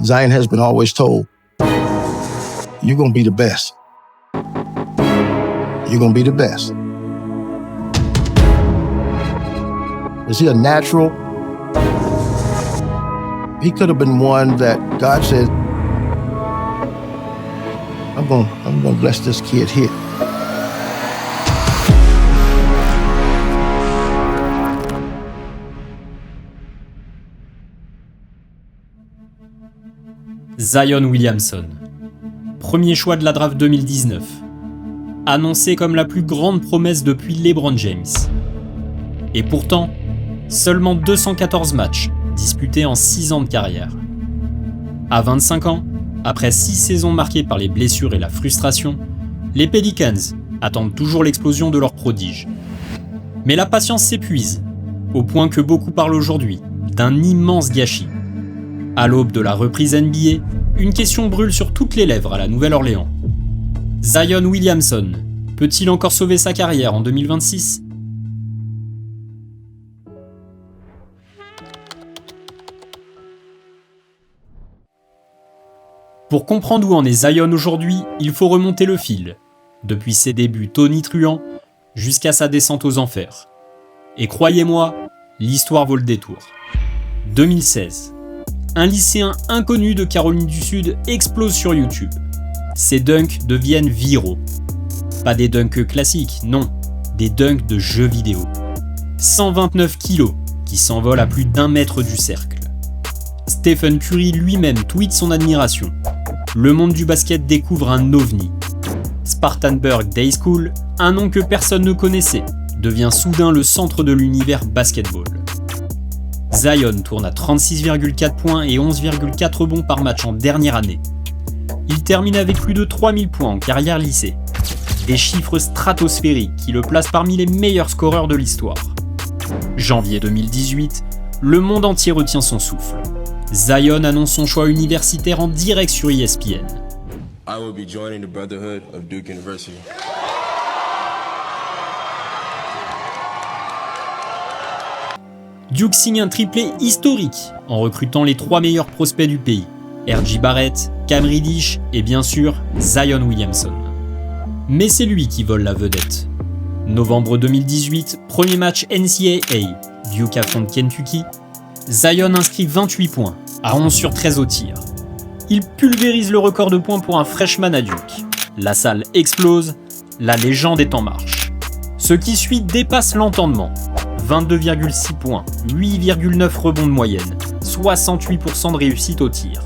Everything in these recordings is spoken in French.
Zion has been always told, you're going to be the best. You're going to be the best. Is he a natural? He could have been one that God said, I'm going to bless this kid here. Zion Williamson, premier choix de la draft 2019, annoncé comme la plus grande promesse depuis LeBron James. Et pourtant, seulement 214 matchs disputés en 6 ans de carrière. À 25 ans, après 6 saisons marquées par les blessures et la frustration, les Pelicans attendent toujours l'explosion de leur prodige. Mais la patience s'épuise, au point que beaucoup parlent aujourd'hui d'un immense gâchis. À l'aube de la reprise NBA, une question brûle sur toutes les lèvres à la Nouvelle-Orléans. Zion Williamson peut-il encore sauver sa carrière en 2026 ? Pour comprendre où en est Zion aujourd'hui, il faut remonter le fil, depuis ses débuts tonitruants jusqu'à sa descente aux enfers. Et croyez-moi, l'histoire vaut le détour. 2016. Un lycéen inconnu de Caroline du Sud explose sur YouTube. Ses dunks deviennent viraux. Pas des dunks classiques, non, des dunks de jeux vidéo. 129 kilos qui s'envolent à plus d'1 mètre du cercle. Stephen Curry lui-même tweet son admiration. Le monde du basket découvre un ovni. Spartanburg Day School, un nom que personne ne connaissait, devient soudain le centre de l'univers basketball. Zion tourne à 36,4 points et 11,4 rebonds par match en dernière année. Il termine avec plus de 3000 points en carrière lycée. Des chiffres stratosphériques qui le placent parmi les meilleurs scoreurs de l'histoire. Janvier 2018, le monde entier retient son souffle. Zion annonce son choix universitaire en direct sur ESPN. I will be joining the Brotherhood of Duke University. Duke signe un triplé historique en recrutant les 3 meilleurs prospects du pays, R.J. Barrett, Cam Reddish et bien sûr Zion Williamson. Mais c'est lui qui vole la vedette. Novembre 2018, premier match NCAA, Duke affronte Kentucky. Zion inscrit 28 points, à 11 sur 13 au tir. Il pulvérise le record de points pour un freshman à Duke. La salle explose, la légende est en marche. Ce qui suit dépasse l'entendement. 22,6 points, 8,9 rebonds de moyenne, 68% de réussite au tir.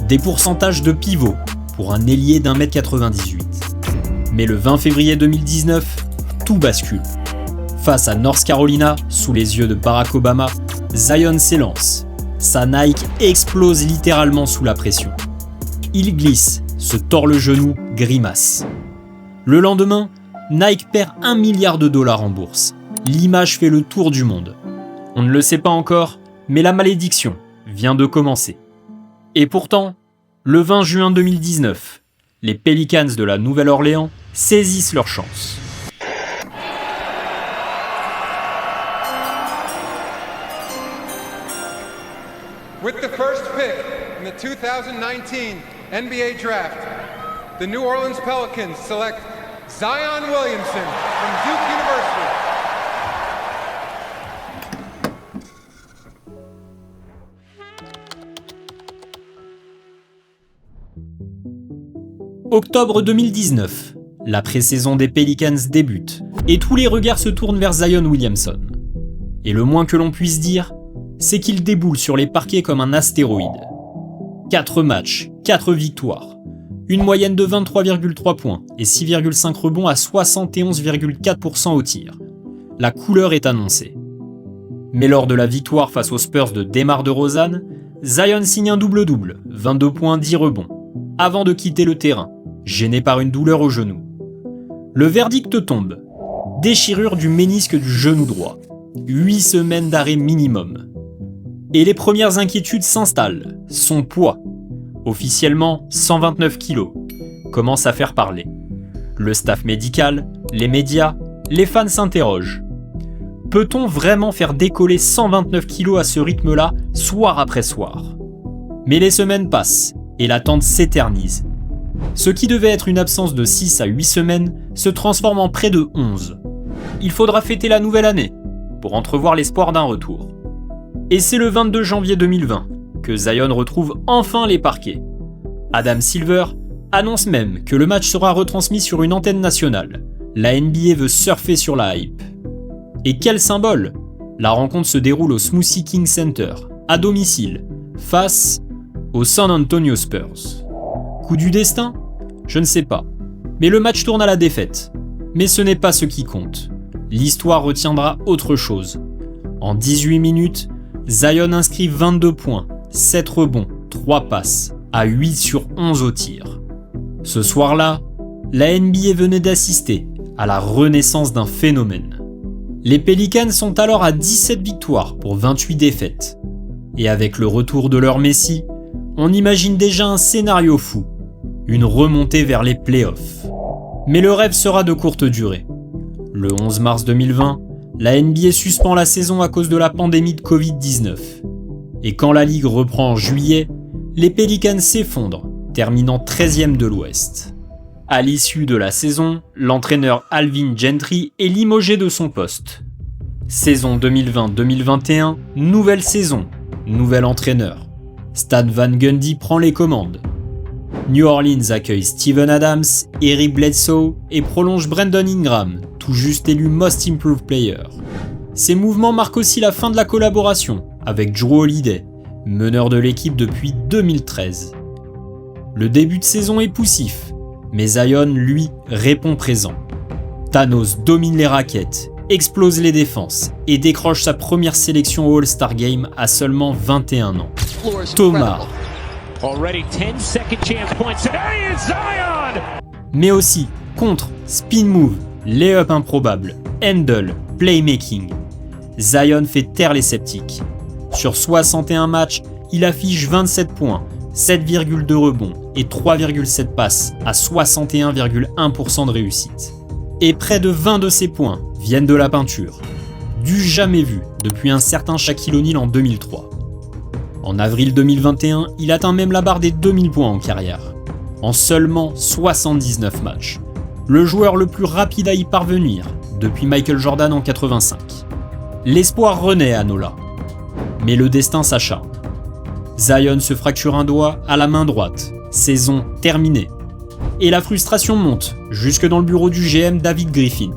Des pourcentages de pivot pour un ailier d'1m98. Mais le 20 février 2019, tout bascule. Face à North Carolina, sous les yeux de Barack Obama, Zion s'élance. Sa Nike explose littéralement sous la pression. Il glisse, se tord le genou, grimace. Le lendemain, Nike perd $1 milliard en bourse. L'image fait le tour du monde. On ne le sait pas encore, mais la malédiction vient de commencer. Et pourtant, le 20 juin 2019, les Pelicans de la Nouvelle-Orléans saisissent leur chance. With the first pick in the 2019 NBA Draft, the New Orleans Pelicans select Zion Williamson from Duke University. Octobre 2019, la pré-saison des Pelicans débute et tous les regards se tournent vers Zion Williamson. Et le moins que l'on puisse dire, c'est qu'il déboule sur les parquets comme un astéroïde. 4 matchs, 4 victoires, une moyenne de 23,3 points et 6,5 rebonds à 71,4% au tir. La couleur est annoncée. Mais lors de la victoire face aux Spurs de DeMar DeRozan, Zion signe un double-double, 22 points, 10 rebonds, avant de quitter le terrain, gêné par une douleur au genou. Le verdict tombe. Déchirure du ménisque du genou droit. 8 semaines d'arrêt minimum. Et les premières inquiétudes s'installent. Son poids, officiellement 129 kg, commence à faire parler. Le staff médical, les médias, les fans s'interrogent. Peut-on vraiment faire décoller 129 kg à ce rythme-là, soir après soir ? Mais les semaines passent et l'attente s'éternise. Ce qui devait être une absence de 6 à 8 semaines se transforme en près de 11. Il faudra fêter la nouvelle année pour entrevoir l'espoir d'un retour. Et c'est le 22 janvier 2020 que Zion retrouve enfin les parquets. Adam Silver annonce même que le match sera retransmis sur une antenne nationale. La NBA veut surfer sur la hype. Et quel symbole! La rencontre se déroule au Smoothie King Center, à domicile, face aux San Antonio Spurs. Coup du destin? Je ne sais pas. Mais le match tourne à la défaite. Mais ce n'est pas ce qui compte. L'histoire retiendra autre chose. En 18 minutes, Zion inscrit 22 points, 7 rebonds, 3 passes, à 8 sur 11 au tir. Ce soir-là, la NBA venait d'assister à la renaissance d'un phénomène. Les Pelicans sont alors à 17 victoires pour 28 défaites. Et avec le retour de leur Messi, on imagine déjà un scénario fou, une remontée vers les playoffs. Mais le rêve sera de courte durée. Le 11 mars 2020, la NBA suspend la saison à cause de la pandémie de Covid-19. Et quand la ligue reprend en juillet, les Pelicans s'effondrent, terminant 13e de l'Ouest. À l'issue de la saison, l'entraîneur Alvin Gentry est limogé de son poste. Saison 2020-2021, nouvelle saison, nouvel entraîneur. Stan Van Gundy prend les commandes. New Orleans accueille Steven Adams, Eric Bledsoe et prolonge Brandon Ingram, tout juste élu Most Improved Player. Ces mouvements marquent aussi la fin de la collaboration avec Jrue Holiday, meneur de l'équipe depuis 2013. Le début de saison est poussif, mais Zion, lui, répond présent. Thanos domine les raquettes, explose les défenses et décroche sa première sélection au All-Star Game à seulement 21 ans. Thomas. Mais aussi contre, spin move, lay-up improbable, handle, playmaking. Zion fait taire les sceptiques. Sur 61 matchs, il affiche 27 points, 7,2 rebonds et 3,7 passes à 61,1% de réussite. Et près de 20 de ces points viennent de la peinture. Du jamais vu depuis un certain Shaquille O'Neal en 2003. En avril 2021, il atteint même la barre des 2000 points en carrière, en seulement 79 matchs. Le joueur le plus rapide à y parvenir depuis Michael Jordan en 85. L'espoir renaît à Nola. Mais le destin s'acharne. Zion se fracture un doigt à la main droite, saison terminée. Et la frustration monte jusque dans le bureau du GM David Griffin.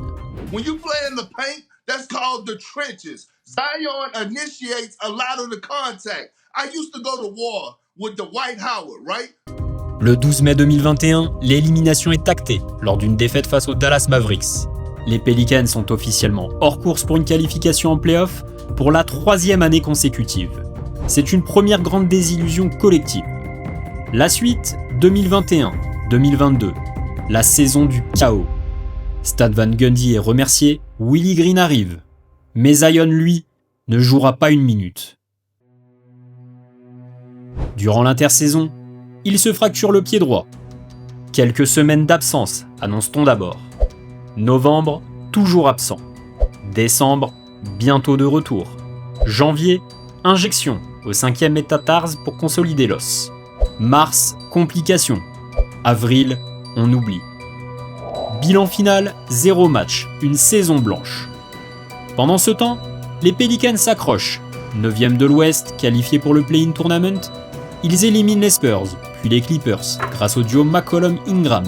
When you play in the paint, that's called the trenches. Zion initiates a lot of the contact. I used to go to war with Dwight Howard, right? Le 12 mai 2021, l'élimination est actée lors d'une défaite face aux Dallas Mavericks. Les Pelicans sont officiellement hors course pour une qualification en play-off pour la 3e année consécutive. C'est une première grande désillusion collective. La suite, 2021-2022, la saison du chaos. Stan Van Gundy est remercié, Willie Green arrive. Mais Zion, lui, ne jouera pas une minute. Durant l'intersaison, il se fracture le pied droit. Quelques semaines d'absence, annonce-t-on d'abord. Novembre, toujours absent. Décembre, bientôt de retour. Janvier, injection au 5e métatarse pour consolider l'os. Mars, complications. Avril, on oublie. Bilan final, 0 match, une saison blanche. Pendant ce temps, les Pelicans s'accrochent. 9e de l'Ouest, qualifiés pour le play-in tournament, ils éliminent les Spurs, puis les Clippers, grâce au duo McCollum-Ingram,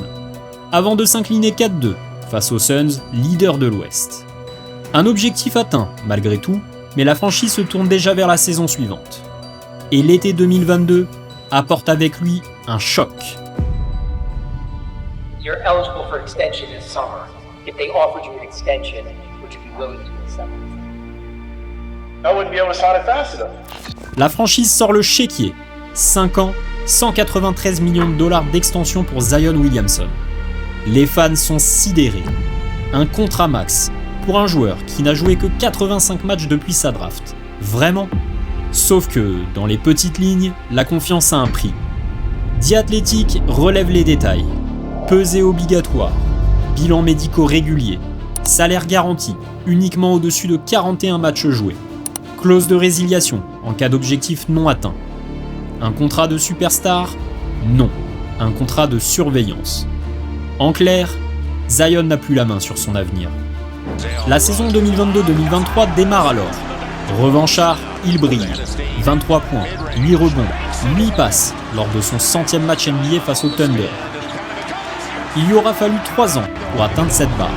avant de s'incliner 4-2 face aux Suns, leaders de l'Ouest. Un objectif atteint, malgré tout, mais la franchise se tourne déjà vers la saison suivante. Et l'été 2022 apporte avec lui un choc. You're eligible for extension this summer. If they offered you an extension, would you be willing to accept it? I wouldn't be able to sign it fast enough. La franchise sort le chéquier. 5 ans, 193 millions de dollars d'extension pour Zion Williamson. Les fans sont sidérés. Un contrat max pour un joueur qui n'a joué que 85 matchs depuis sa draft. Vraiment ? Sauf que, dans les petites lignes, la confiance a un prix. The Athletic relève les détails. Pesée obligatoire, bilan médicaux régulier, salaire garanti, uniquement au-dessus de 41 matchs joués, clause de résiliation en cas d'objectif non atteint. Un contrat de superstar? Non, un contrat de surveillance. En clair, Zion n'a plus la main sur son avenir. La saison 2022-2023 démarre alors. Revanchard, il brille. 23 points, 8 rebonds, 8 passes lors de son 100e match NBA face au Thunder. Il lui aura fallu 3 ans pour atteindre cette barre.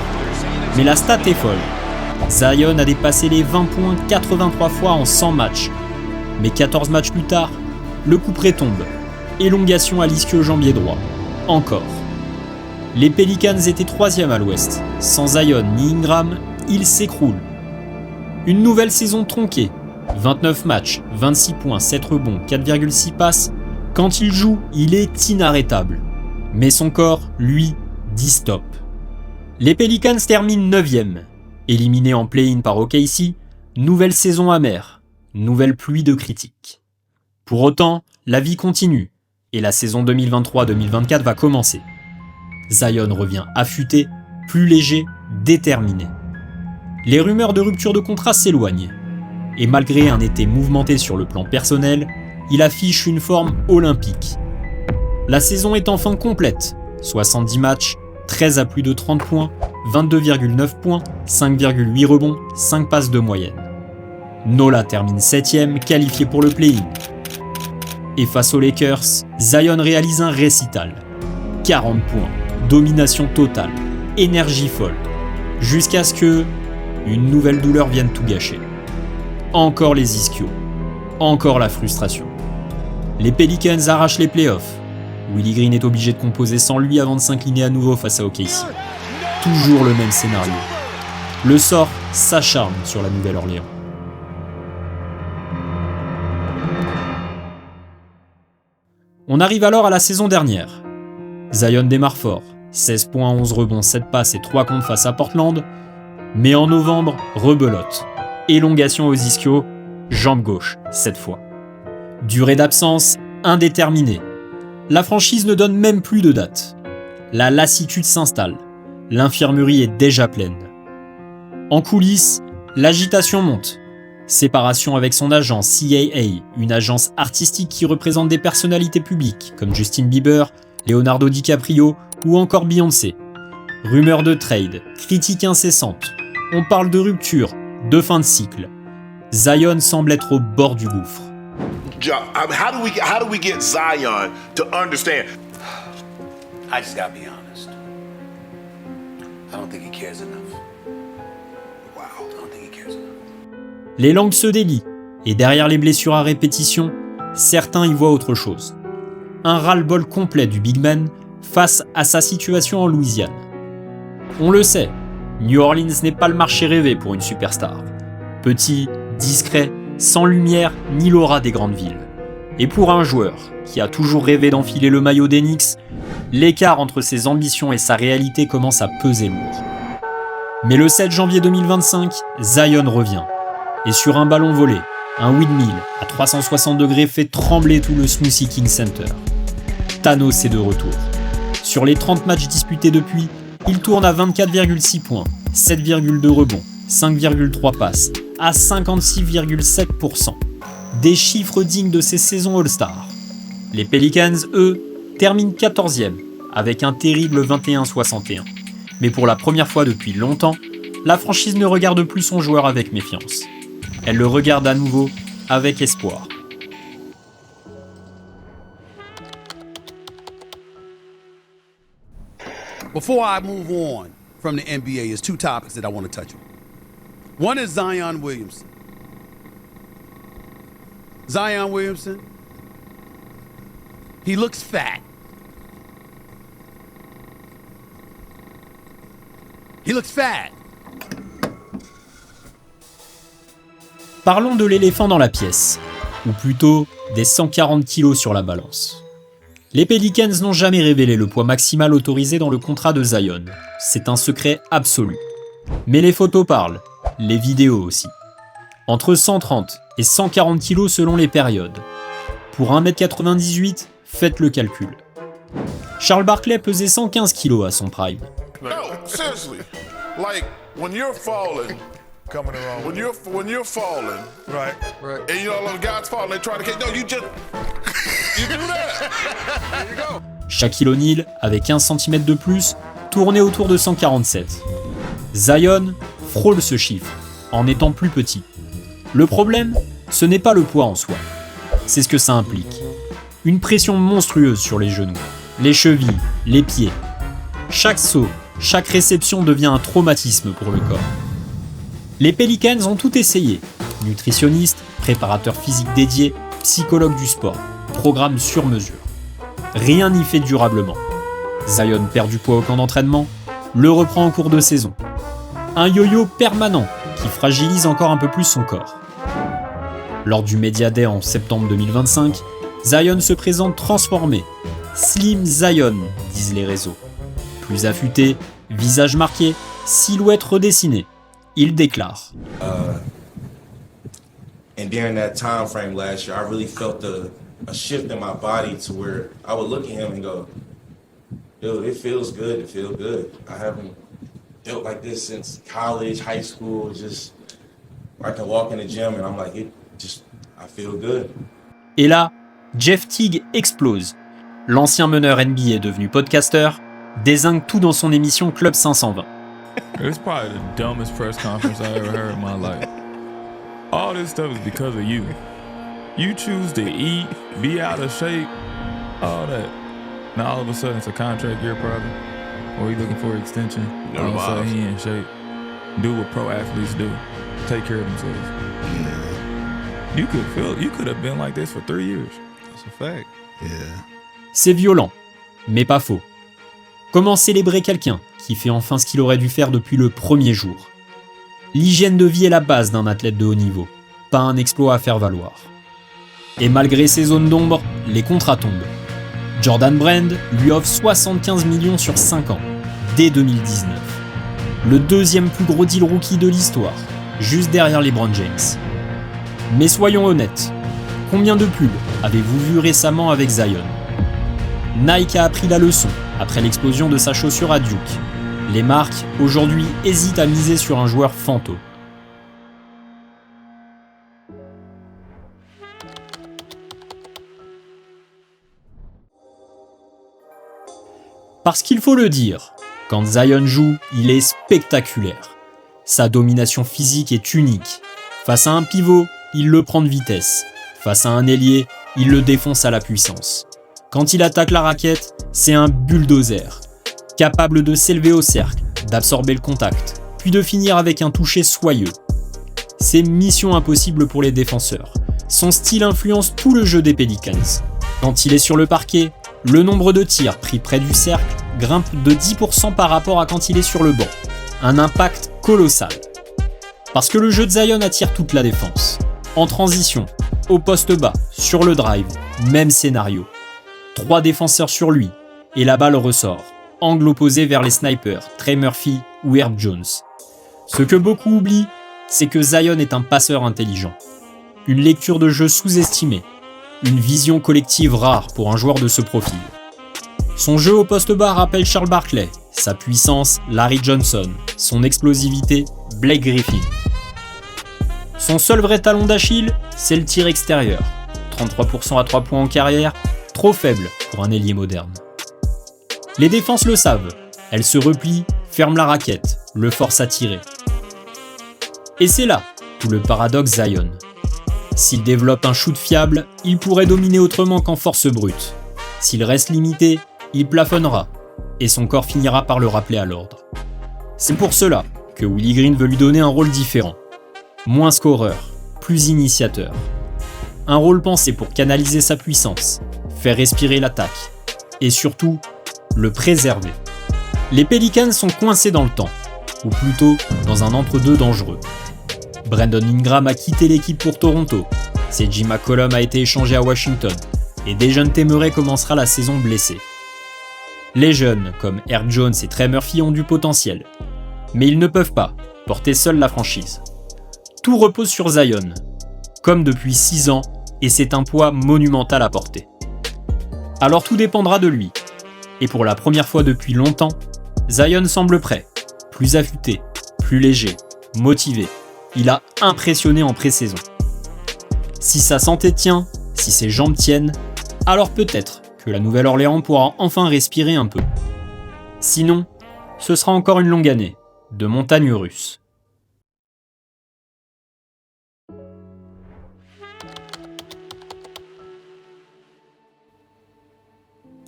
Mais la stat est folle. Zion a dépassé les 20 points 83 fois en 100 matchs. Mais 14 matchs plus tard, le couperet tombe. Élongation à l'ischio-jambier droit. Encore. Les Pelicans étaient 3e à l'ouest. Sans Zion ni Ingram, ils s'écroulent. Une nouvelle saison tronquée. 29 matchs, 26 points, 7 rebonds, 4,6 passes. Quand il joue, il est inarrêtable. Mais son corps, lui, dit stop. Les Pelicans terminent 9e. Éliminés en play-in par OKC, nouvelle saison amère, nouvelle pluie de critiques. Pour autant, la vie continue, et la saison 2023-2024 va commencer. Zion revient affûté, plus léger, déterminé. Les rumeurs de rupture de contrat s'éloignent, et malgré un été mouvementé sur le plan personnel, il affiche une forme olympique. La saison est enfin complète, 70 matchs, 13 à plus de 30 points, 22,9 points, 5,8 rebonds, 5 passes de moyenne. Nola termine 7e, qualifié pour le play-in. Et face aux Lakers, Zion réalise un récital. 40 points, domination totale, énergie folle. Jusqu'à ce que une nouvelle douleur vienne tout gâcher. Encore les ischios, encore la frustration. Les Pelicans arrachent les playoffs. Willie Green est obligé de composer sans lui avant de s'incliner à nouveau face à OKC. Toujours le même scénario. Le sort s'acharne sur la Nouvelle-Orléans. On arrive alors à la saison dernière. Zion démarre fort, 16 points, 11 rebonds, 7 passes et 3 comptes face à Portland. Mais en novembre, rebelote. Élongation aux ischios, jambe gauche, cette fois. Durée d'absence indéterminée. La franchise ne donne même plus de date. La lassitude s'installe. L'infirmerie est déjà pleine. En coulisses, l'agitation monte. Séparation avec son agent CAA, une agence artistique qui représente des personnalités publiques comme Justin Bieber, Leonardo DiCaprio ou encore Beyoncé. Rumeurs de trade, critiques incessantes. On parle de rupture, de fin de cycle. Zion semble être au bord du gouffre. How do we get Zion to understand? I just gotta be honest. I don't think he cares enough. Wow, I don't think he cares enough. Les langues se délient, et derrière les blessures à répétition, certains y voient autre chose. Un ras-le-bol complet du big man face à sa situation en Louisiane. On le sait, New Orleans n'est pas le marché rêvé pour une superstar. Petit, discret, sans lumière ni l'aura des grandes villes. Et pour un joueur qui a toujours rêvé d'enfiler le maillot des Knicks, l'écart entre ses ambitions et sa réalité commence à peser lourd. Mais le 7 janvier 2025, Zion revient. Et sur un ballon volé, un windmill à 360 degrés fait trembler tout le Smoothie King Center. Thanos est de retour. Sur les 30 matchs disputés depuis, il tourne à 24,6 points, 7,2 rebonds, 5,3 passes, à 56,7%. Des chiffres dignes de ces saisons All-Star. Les Pelicans, eux, terminent 14e, avec un terrible 21-61. Mais pour la première fois depuis longtemps, la franchise ne regarde plus son joueur avec méfiance. Elle le regarde à nouveau avec espoir. Before I move on from the NBA, there's two topics that I want to touch on. One is Zion Williamson. Zion Williamson, he looks fat. He looks fat. Parlons de l'éléphant dans la pièce, ou plutôt des 140 kilos sur la balance. Les Pelicans n'ont jamais révélé le poids maximal autorisé dans le contrat de Zion. C'est un secret absolu. Mais les photos parlent, les vidéos aussi. Entre 130 et 140 kilos selon les périodes. Pour 1m98, faites le calcul. Charles Barkley pesait 115 kilos à son prime. No, seriously. Like when you're falling, Coming around. when you're falling, Right. and you know those guys fall, they try to catch. No, you just Shaquille O'Neal, avec 15 cm de plus, tournait autour de 147. Zion frôle ce chiffre, en étant plus petit. Le problème, ce n'est pas le poids en soi, c'est ce que ça implique. Une pression monstrueuse sur les genoux, les chevilles, les pieds. Chaque saut, chaque réception devient un traumatisme pour le corps. Les Pelicans ont tout essayé. Nutritionnistes, préparateurs physiques dédiés, psychologues du sport, programme sur mesure. Rien n'y fait durablement. Zion perd du poids au camp d'entraînement, le reprend en cours de saison. Un yo-yo permanent qui fragilise encore un peu plus son corps. Lors du Media Day en septembre 2025, Zion se présente transformé. Slim Zion, disent les réseaux. Plus affûté, visage marqué, silhouette redessinée. Il déclare. And during that time frame last year, I really felt a shift in my body to where I would look at him and go, dude, it feels good to feel good. I haven't felt like this since college, high school. Just I can walk in the gym and I'm like, I feel good. Et là, Jeff Teague explose. L'ancien meneur NBA devenu podcaster dézingue tout dans son émission Club 520. It's probably the dumbest press conference I ever heard in my life. All this stuff is because of you. You choose to eat, be out of shape, all that. Now all of a sudden it's a contract year problem. Or he looking for an extension. All of a sudden he in shape. Do what pro athletes do. Take care of themselves. Yeah. You could have been like this for 3 years. That's a fact. Yeah. C'est violent, mais pas faux. Comment célébrer quelqu'un qui fait enfin ce qu'il aurait dû faire depuis le premier jour ? L'hygiène de vie est la base d'un athlète de haut niveau, pas un exploit à faire valoir. Et malgré ces zones d'ombre, les contrats tombent. Jordan Brand lui offre 75 millions sur 5 ans, dès 2019. Le deuxième plus gros deal rookie de l'histoire, juste derrière LeBron James. Mais soyons honnêtes, combien de pubs avez-vous vu récemment avec Zion ? Nike a appris la leçon après l'explosion de sa chaussure à Duke. Les marques, aujourd'hui, hésitent à miser sur un joueur fantôme. Parce qu'il faut le dire, quand Zion joue, il est spectaculaire. Sa domination physique est unique. Face à un pivot, il le prend de vitesse. Face à un ailier, il le défonce à la puissance. Quand il attaque la raquette, c'est un bulldozer, capable de s'élever au cercle, d'absorber le contact, puis de finir avec un toucher soyeux. C'est mission impossible pour les défenseurs. Son style influence tout le jeu des Pelicans. Quand il est sur le parquet, le nombre de tirs pris près du cercle grimpe de 10% par rapport à quand il est sur le banc. Un impact colossal. Parce que le jeu de Zion attire toute la défense. En transition, au poste bas, sur le drive, même scénario. 3 défenseurs sur lui, et la balle ressort, angle opposé vers les snipers, Trey Murphy ou Herb Jones. Ce que beaucoup oublient, c'est que Zion est un passeur intelligent. Une lecture de jeu sous-estimée, une vision collective rare pour un joueur de ce profil. Son jeu au poste bas rappelle Charles Barkley, sa puissance Larry Johnson, son explosivité Blake Griffin. Son seul vrai talon d'Achille, c'est le tir extérieur, 33% à 3 points en carrière, trop faible pour un ailier moderne. Les défenses le savent, elles se replient, ferment la raquette, le forcent à tirer. Et c'est là tout le paradoxe Zion. S'il développe un shoot fiable, il pourrait dominer autrement qu'en force brute. S'il reste limité, il plafonnera, et son corps finira par le rappeler à l'ordre. C'est pour cela que Willie Green veut lui donner un rôle différent. Moins scoreur, plus initiateur. Un rôle pensé pour canaliser sa puissance, faire respirer l'attaque, et surtout, le préserver. Les Pelicans sont coincés dans le temps, ou plutôt dans un entre-deux dangereux. Brandon Ingram a quitté l'équipe pour Toronto, C.J. McCollum a été échangé à Washington, et Dejounte Murray commencera la saison blessé. Les jeunes, comme Herb Jones et Trey Murphy, ont du potentiel, mais ils ne peuvent pas porter seuls la franchise. Tout repose sur Zion, comme depuis 6 ans, et c'est un poids monumental à porter. Alors tout dépendra de lui. Et pour la première fois depuis longtemps, Zion semble prêt, plus affûté, plus léger, motivé. Il a impressionné en pré-saison. Si sa santé tient, si ses jambes tiennent, alors peut-être que la Nouvelle-Orléans pourra enfin respirer un peu. Sinon, ce sera encore une longue année de montagnes russes.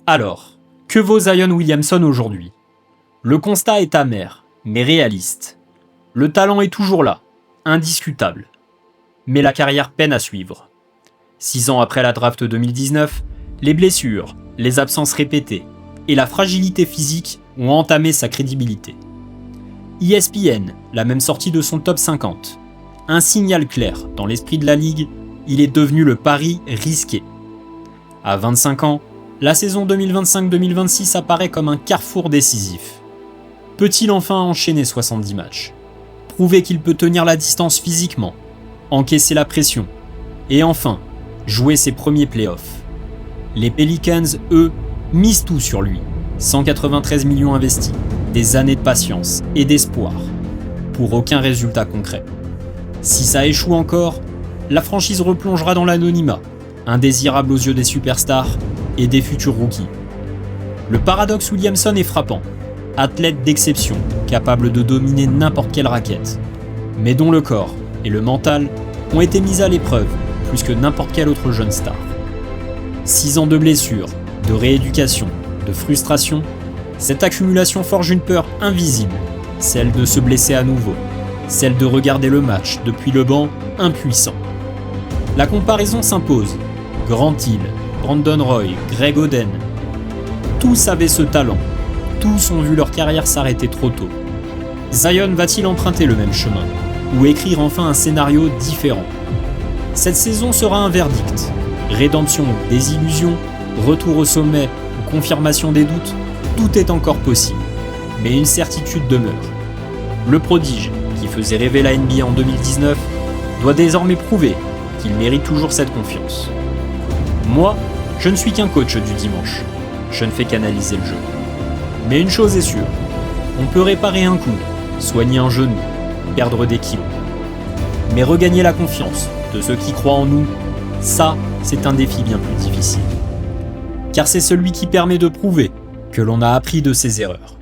Alors, que vaut Zion Williamson aujourd'hui ? Le constat est amer, mais réaliste. Le talent est toujours là, indiscutable. Mais la carrière peine à suivre. 6 ans après la draft 2019, les blessures, les absences répétées et la fragilité physique ont entamé sa crédibilité. ESPN l'a même sorti de son top 50. Un signal clair dans l'esprit de la ligue, il est devenu le pari risqué. À 25 ans, la saison 2025-2026 apparaît comme un carrefour décisif. Peut-il enfin enchaîner 70 matchs ? Prouver qu'il peut tenir la distance physiquement, encaisser la pression, et enfin, jouer ses premiers playoffs. Les Pelicans, eux, misent tout sur lui. 193 millions investis, des années de patience et d'espoir, pour aucun résultat concret. Si ça échoue encore, la franchise replongera dans l'anonymat, indésirable aux yeux des superstars et des futurs rookies. Le paradoxe Williamson est frappant. Athlète d'exception, capable de dominer n'importe quelle raquette, mais dont le corps et le mental ont été mis à l'épreuve plus que n'importe quelle autre jeune star. 6 ans de blessures, de rééducation, de frustration, cette accumulation forge une peur invisible, celle de se blesser à nouveau, celle de regarder le match depuis le banc impuissant. La comparaison s'impose. Grant Hill, Brandon Roy, Greg Oden, tous avaient ce talent. Tous ont vu leur carrière s'arrêter trop tôt. Zion va-t-il emprunter le même chemin, ou écrire enfin un scénario différent ? Cette saison sera un verdict. Rédemption ou désillusion, retour au sommet ou confirmation des doutes, tout est encore possible. Mais une certitude demeure. Le prodige, qui faisait rêver la NBA en 2019, doit désormais prouver qu'il mérite toujours cette confiance. Moi, je ne suis qu'un coach du dimanche. Je ne fais qu'analyser le jeu. Mais une chose est sûre, on peut réparer un coude, soigner un genou, perdre des kilos. Mais regagner la confiance de ceux qui croient en nous, ça, c'est un défi bien plus difficile. Car c'est celui qui permet de prouver que l'on a appris de ses erreurs.